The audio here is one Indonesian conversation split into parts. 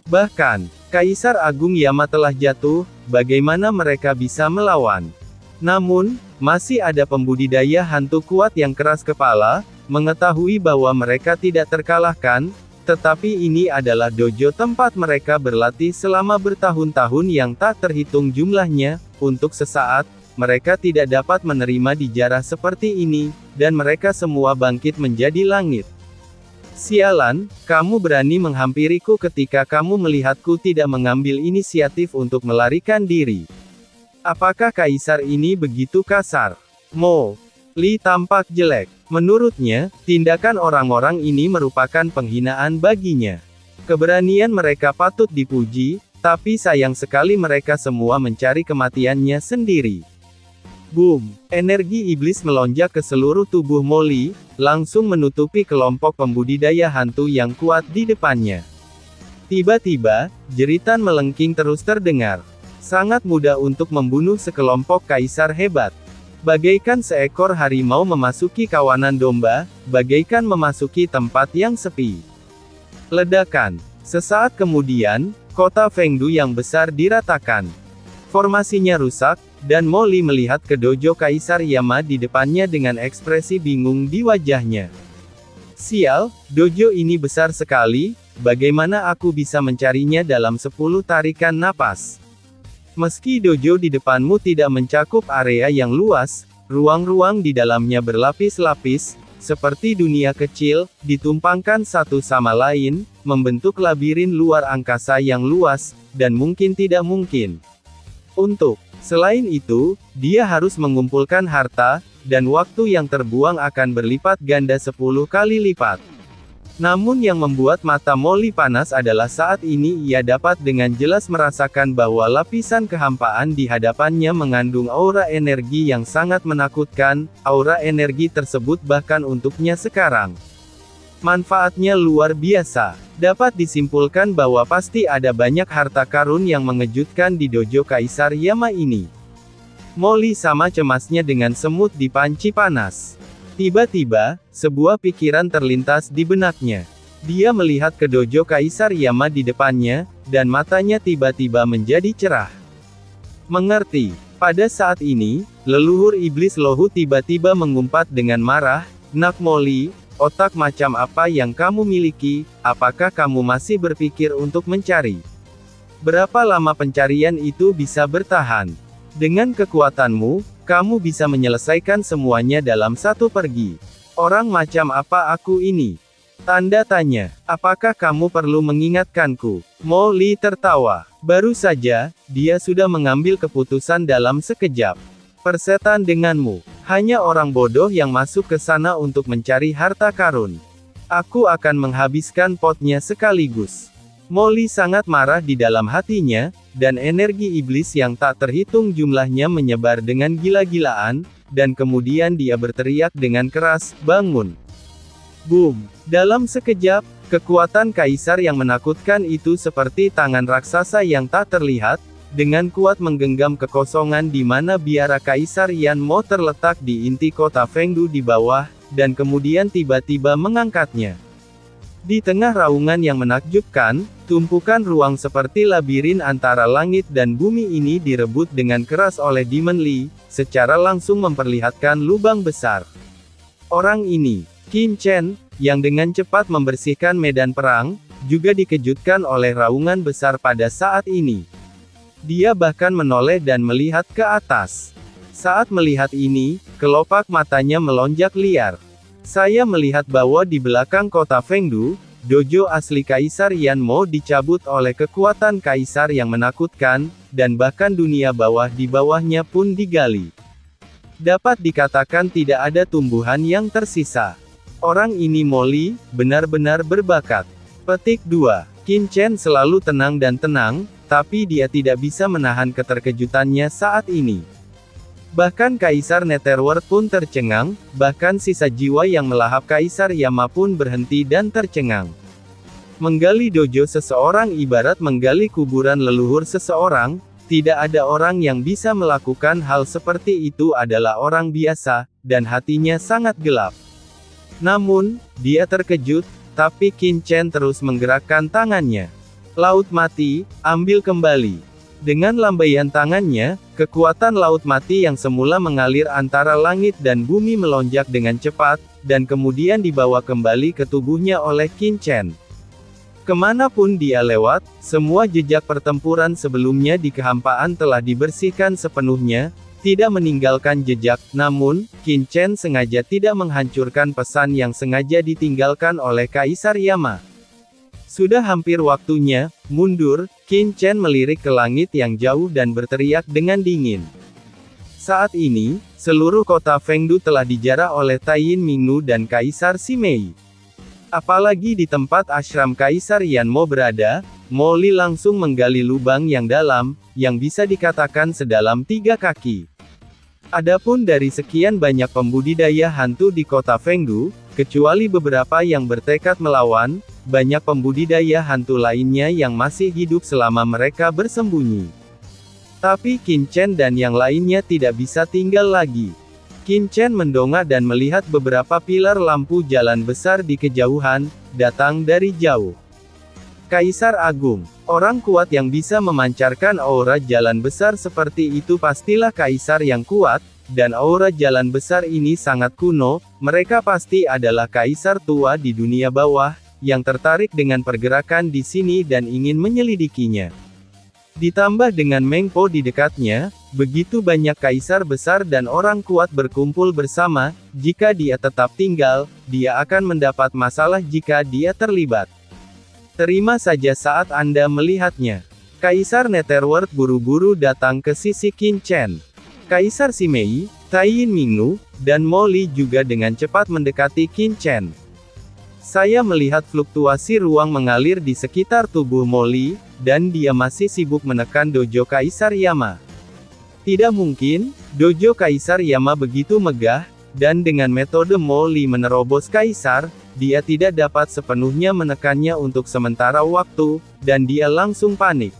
Bahkan, Kaisar Agung Yama telah jatuh, bagaimana mereka bisa melawan? Namun, masih ada pembudidaya hantu kuat yang keras kepala, mengetahui bahwa mereka tidak terkalahkan, tetapi ini adalah dojo tempat mereka berlatih selama bertahun-tahun yang tak terhitung jumlahnya. Untuk sesaat, mereka tidak dapat menerima dijarah seperti ini, dan mereka semua bangkit menjadi langit. Sialan, kamu berani menghampiriku ketika kamu melihatku tidak mengambil inisiatif untuk melarikan diri. Apakah kaisar ini begitu kasar? Mo Li tampak jelek. Menurutnya, tindakan orang-orang ini merupakan penghinaan baginya. Keberanian mereka patut dipuji, tapi sayang sekali mereka semua mencari kematiannya sendiri. Boom! Energi iblis melonjak ke seluruh tubuh Molly, langsung menutupi kelompok pembudidaya hantu yang kuat di depannya. Tiba-tiba, jeritan melengking terus terdengar. Sangat mudah untuk membunuh sekelompok kaisar hebat. Bagaikan seekor harimau memasuki kawanan domba, bagaikan memasuki tempat yang sepi. Ledakan. Sesaat kemudian, kota Fengdu yang besar diratakan. Formasinya rusak, dan Molly melihat ke dojo Kaisar Yama di depannya dengan ekspresi bingung di wajahnya. Sial, dojo ini besar sekali, bagaimana aku bisa mencarinya dalam 10 tarikan napas? Meski dojo di depanmu tidak mencakup area yang luas, ruang-ruang di dalamnya berlapis-lapis, seperti dunia kecil, ditumpangkan satu sama lain, membentuk labirin luar angkasa yang luas, dan mungkin tidak mungkin. Selain itu, dia harus mengumpulkan harta, dan waktu yang terbuang akan berlipat ganda 10 kali lipat. Namun yang membuat mata Molly panas adalah saat ini ia dapat dengan jelas merasakan bahwa lapisan kehampaan di hadapannya mengandung aura energi yang sangat menakutkan. Aura energi tersebut bahkan untuknya sekarang, manfaatnya luar biasa. Dapat disimpulkan bahwa pasti ada banyak harta karun yang mengejutkan di dojo Kaisar Yama ini. Molly sama cemasnya dengan semut di panci panas. Tiba-tiba, sebuah pikiran terlintas di benaknya. Dia melihat ke dojo Kaisar Yama di depannya, dan matanya tiba-tiba menjadi cerah. Mengerti. Pada saat ini, leluhur iblis Lohu tiba-tiba mengumpat dengan marah, "Nak Molly, otak macam apa yang kamu miliki? Apakah kamu masih berpikir untuk mencari? Berapa lama pencarian itu bisa bertahan? Dengan kekuatanmu, kamu bisa menyelesaikan semuanya dalam satu pergi. Orang macam apa aku ini?" Tanda tanya. "Apakah kamu perlu mengingatkanku?" Molly tertawa. Baru saja, dia sudah mengambil keputusan dalam sekejap. "Persetan denganmu. Hanya orang bodoh yang masuk ke sana untuk mencari harta karun. Aku akan menghabiskan potnya sekaligus." Molly sangat marah di dalam hatinya, dan energi iblis yang tak terhitung jumlahnya menyebar dengan gila-gilaan, dan kemudian dia berteriak dengan keras, "Bangun!" Boom! Dalam sekejap, kekuatan kaisar yang menakutkan itu seperti tangan raksasa yang tak terlihat, dengan kuat menggenggam kekosongan di mana biara Kaisar Yanmo terletak di inti kota Fengdu di bawah, dan kemudian tiba-tiba mengangkatnya. Di tengah raungan yang menakjubkan, tumpukan ruang seperti labirin antara langit dan bumi ini direbut dengan keras oleh Demon Lee, secara langsung memperlihatkan lubang besar. Orang ini, Qin Chen, yang dengan cepat membersihkan medan perang, juga dikejutkan oleh raungan besar pada saat ini. Dia bahkan menoleh dan melihat ke atas. Saat melihat ini, kelopak matanya melonjak liar. "Saya melihat bahwa di belakang kota Fengdu, dojo asli Kaisar Yanmo dicabut oleh kekuatan kaisar yang menakutkan, dan bahkan dunia bawah di bawahnya pun digali. Dapat dikatakan tidak ada tumbuhan yang tersisa. Orang ini Molly, benar-benar berbakat." Petik 2. Qin Chen selalu tenang dan tenang, tapi dia tidak bisa menahan keterkejutannya saat ini. Bahkan Kaisar Netherworld pun tercengang, bahkan sisa jiwa yang melahap Kaisar Yama pun berhenti dan tercengang. Menggali dojo seseorang ibarat menggali kuburan leluhur seseorang, tidak ada orang yang bisa melakukan hal seperti itu adalah orang biasa, dan hatinya sangat gelap. Namun, dia terkejut, tapi Qin Chen terus menggerakkan tangannya. Laut mati, ambil kembali. Dengan lambaian tangannya, kekuatan laut mati yang semula mengalir antara langit dan bumi melonjak dengan cepat, dan kemudian dibawa kembali ke tubuhnya oleh Qin Chen. Kemanapun dia lewat, semua jejak pertempuran sebelumnya di kehampaan telah dibersihkan sepenuhnya, tidak meninggalkan jejak. Namun, Qin Chen sengaja tidak menghancurkan pesan yang sengaja ditinggalkan oleh Kaisar Yama. Sudah hampir waktunya mundur. Qin Chen melirik ke langit yang jauh dan berteriak dengan dingin. Saat ini, seluruh kota Fengdu telah dijarah oleh Taiyin Mingnu dan Kaisar Simei. Apalagi di tempat ashram Kaisar Yanmo berada, Mo Li langsung menggali lubang yang dalam, yang bisa dikatakan sedalam 3 kaki. Adapun dari sekian banyak pembudidaya hantu di kota Fengdu, kecuali beberapa yang bertekad melawan, banyak pembudidaya hantu lainnya yang masih hidup selama mereka bersembunyi. Tapi Qin Chen dan yang lainnya tidak bisa tinggal lagi. Qin Chen mendongak dan melihat beberapa pilar lampu jalan besar di kejauhan, datang dari jauh. Kaisar Agung, orang kuat yang bisa memancarkan aura jalan besar seperti itu pastilah kaisar yang kuat, dan aura jalan besar ini sangat kuno, mereka pasti adalah kaisar tua di dunia bawah, yang tertarik dengan pergerakan di sini dan ingin menyelidikinya. Ditambah dengan Meng Po di dekatnya, begitu banyak kaisar besar dan orang kuat berkumpul bersama, jika dia tetap tinggal, dia akan mendapat masalah jika dia terlibat. Terima saja saat Anda melihatnya. Kaisar Netherworld buru-buru datang ke sisi Qin Chen. Kaisar Simei, Taiyin Mingnu, dan Mo Li juga dengan cepat mendekati Qin Chen. Saya melihat fluktuasi ruang mengalir di sekitar tubuh Mo Li, dan dia masih sibuk menekan dojo Kaisar Yama. Tidak mungkin, dojo Kaisar Yama begitu megah, dan dengan metode Mo Li menerobos Kaisar, dia tidak dapat sepenuhnya menekannya untuk sementara waktu, dan dia langsung panik.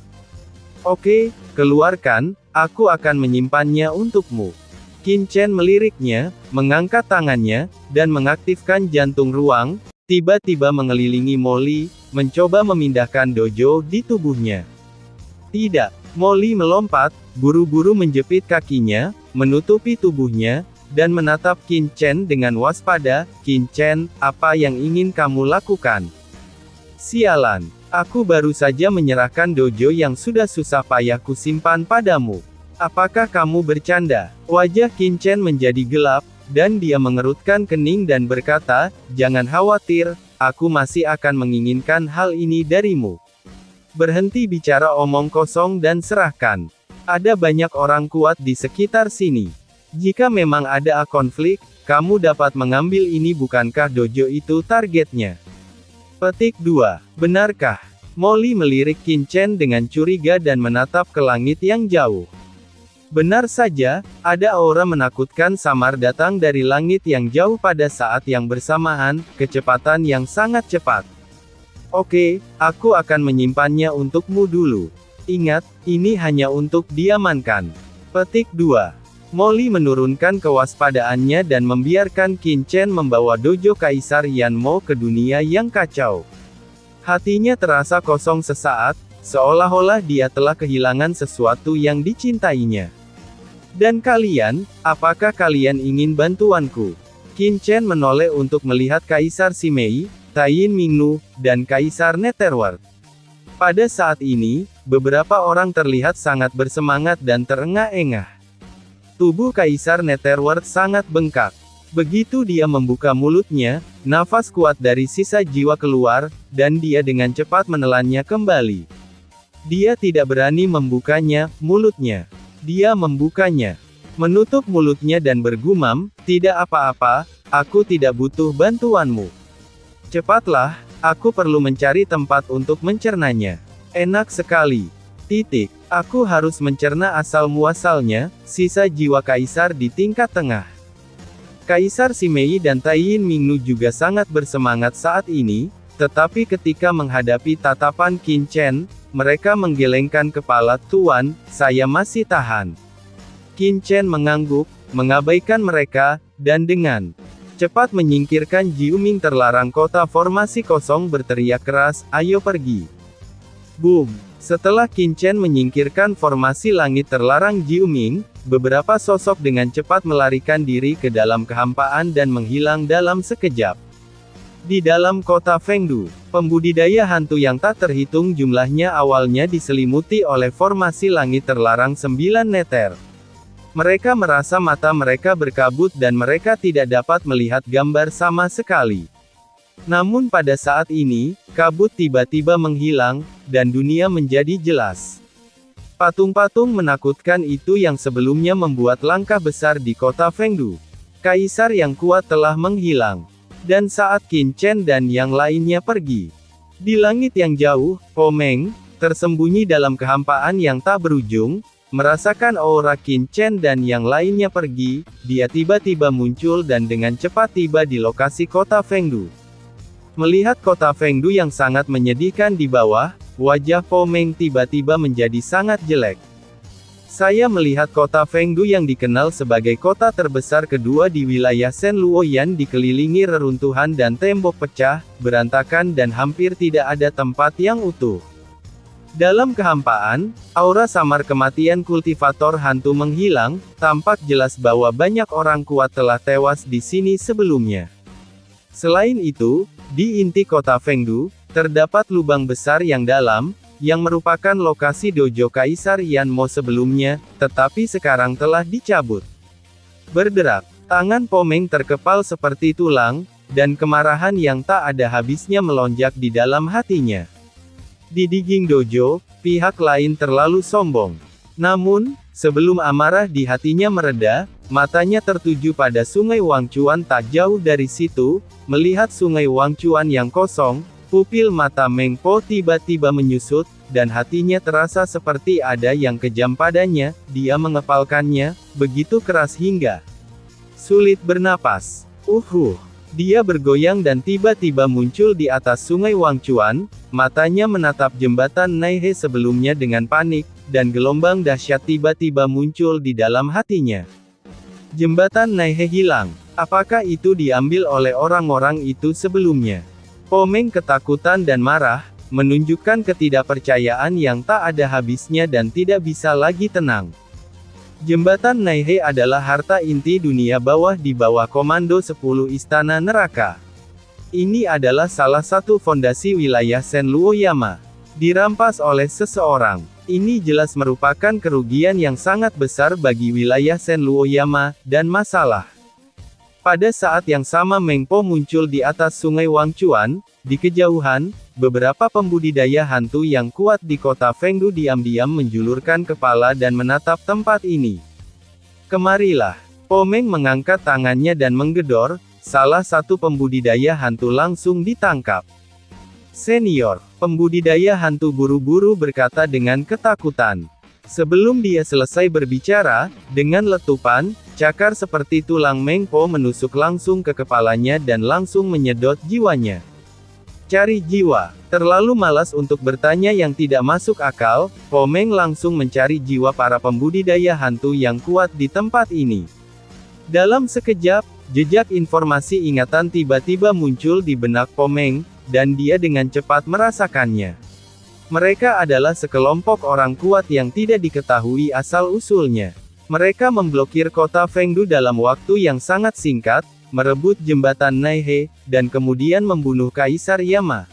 Oke, keluarkan, aku akan menyimpannya untukmu. Qin Chen meliriknya, mengangkat tangannya, dan mengaktifkan jantung ruang, tiba-tiba mengelilingi Mo Li, mencoba memindahkan dojo di tubuhnya. Tidak, Mo Li melompat, buru-buru menjepit kakinya, menutupi tubuhnya, dan menatap Qin Chen dengan waspada. Qin Chen, apa yang ingin kamu lakukan? Sialan, aku baru saja menyerahkan dojo yang sudah susah payah kusimpan padamu. Apakah kamu bercanda? Wajah Qin Chen menjadi gelap, dan dia mengerutkan kening dan berkata, jangan khawatir, aku masih akan menginginkan hal ini darimu. Berhenti bicara omong kosong dan serahkan. Ada banyak orang kuat di sekitar sini. Jika memang ada konflik, kamu dapat mengambil ini. Bukankah dojo itu targetnya? Petik 2. Benarkah? Mo Li melirik Qin Chen dengan curiga dan menatap ke langit yang jauh. Benar saja, ada aura menakutkan samar datang dari langit yang jauh pada saat yang bersamaan, kecepatan yang sangat cepat. Oke, aku akan menyimpannya untukmu dulu. Ingat, ini hanya untuk diamankan. Petik 2. Mo Li menurunkan kewaspadaannya dan membiarkan Qin Chen membawa dojo Kaisar Yanmo ke dunia yang kacau. Hatinya terasa kosong sesaat, seolah-olah dia telah kehilangan sesuatu yang dicintainya. Dan kalian, apakah kalian ingin bantuanku? Qin Chen menoleh untuk melihat Kaisar Simei, Taiyin Mingnu, dan Kaisar Netherworld. Pada saat ini, beberapa orang terlihat sangat bersemangat dan terengah-engah. Tubuh Kaisar Netherworld sangat bengkak. Begitu dia membuka mulutnya, nafas kuat dari sisa jiwa keluar, dan dia dengan cepat menelannya kembali. Dia tidak berani membukanya, mulutnya. Dia membukanya, menutup mulutnya dan bergumam, tidak apa-apa, aku tidak butuh bantuanmu. Cepatlah, aku perlu mencari tempat untuk mencernanya. Enak sekali. Titik. Aku harus mencerna asal-muasalnya, sisa jiwa Kaisar di tingkat tengah. Kaisar Simei dan Taiyin Mingnu juga sangat bersemangat saat ini, tetapi ketika menghadapi tatapan Qin Chen, mereka menggelengkan kepala. Tuan, saya masih tahan. Qin Chen mengangguk, mengabaikan mereka, dan dengan cepat menyingkirkan Jiuming terlarang kota formasi kosong berteriak keras, ayo pergi. Boom! Setelah Qin Chen menyingkirkan formasi langit terlarang Jiuming, beberapa sosok dengan cepat melarikan diri ke dalam kehampaan dan menghilang dalam sekejap. Di dalam kota Fengdu, pembudidaya hantu yang tak terhitung jumlahnya awalnya diselimuti oleh formasi langit terlarang 9 neter. Mereka merasa mata mereka berkabut dan mereka tidak dapat melihat gambar sama sekali. Namun pada saat ini, kabut tiba-tiba menghilang, dan dunia menjadi jelas. Patung-patung menakutkan itu yang sebelumnya membuat langkah besar di kota Fengdu. Kaisar yang kuat telah menghilang. Dan saat Qin Chen dan yang lainnya pergi. Di langit yang jauh, Po Meng, tersembunyi dalam kehampaan yang tak berujung, merasakan aura Qin Chen dan yang lainnya pergi, dia tiba-tiba muncul dan dengan cepat tiba di lokasi kota Fengdu. Melihat kota Fengdu yang sangat menyedihkan di bawah, wajah Po Meng tiba-tiba menjadi sangat jelek. Saya melihat kota Fengdu yang dikenal sebagai kota terbesar kedua di wilayah Shen Luoyan dikelilingi reruntuhan dan tembok pecah, berantakan dan hampir tidak ada tempat yang utuh. Dalam kehampaan, aura samar kematian kultivator hantu menghilang, tampak jelas bahwa banyak orang kuat telah tewas di sini sebelumnya. Selain itu, di inti kota Fengdu, terdapat lubang besar yang dalam, yang merupakan lokasi dojo Kaisar Yanmo sebelumnya, tetapi sekarang telah dicabut. Berderak, tangan Po Meng terkepal seperti tulang, dan kemarahan yang tak ada habisnya melonjak di dalam hatinya. Di Diging Dojo, pihak lain terlalu sombong. Namun, sebelum amarah di hatinya mereda, matanya tertuju pada Sungai Wangchuan tak jauh dari situ. Melihat Sungai Wangchuan yang kosong, pupil mata Meng Po tiba-tiba menyusut, dan hatinya terasa seperti ada yang kejam padanya. Dia mengepalkannya, begitu keras hingga sulit bernapas. Dia bergoyang dan tiba-tiba muncul di atas Sungai Wangchuan, matanya menatap jembatan Naihe sebelumnya dengan panik, dan gelombang dahsyat tiba-tiba muncul di dalam hatinya. Jembatan Naihe hilang. Apakah itu diambil oleh orang-orang itu sebelumnya? Po Meng ketakutan dan marah, menunjukkan ketidakpercayaan yang tak ada habisnya dan tidak bisa lagi tenang. Jembatan Naihe adalah harta inti dunia bawah di bawah komando 10 istana neraka. Ini adalah salah satu fondasi wilayah Shen Luoyama. Dirampas oleh seseorang. Ini jelas merupakan kerugian yang sangat besar bagi wilayah Shen Luoyama, dan masalah. Pada saat yang sama Meng Po muncul di atas Sungai Wangchuan, di kejauhan, beberapa pembudidaya hantu yang kuat di kota Fengdu diam-diam menjulurkan kepala dan menatap tempat ini. Kemarilah. Po Meng mengangkat tangannya dan menggedor, salah satu pembudidaya hantu langsung ditangkap. Senior, pembudidaya hantu buru-buru berkata dengan ketakutan. Sebelum dia selesai berbicara, dengan letupan, cakar seperti tulang Meng Po menusuk langsung ke kepalanya dan langsung menyedot jiwanya. Cari jiwa. Terlalu malas untuk bertanya yang tidak masuk akal, Po Meng langsung mencari jiwa para pembudidaya hantu yang kuat di tempat ini. Dalam sekejap, jejak informasi ingatan tiba-tiba muncul di benak Po Meng, dan dia dengan cepat merasakannya. Mereka adalah sekelompok orang kuat yang tidak diketahui asal-usulnya. Mereka memblokir kota Fengdu dalam waktu yang sangat singkat, merebut jembatan Naihe, dan kemudian membunuh Kaisar Yama.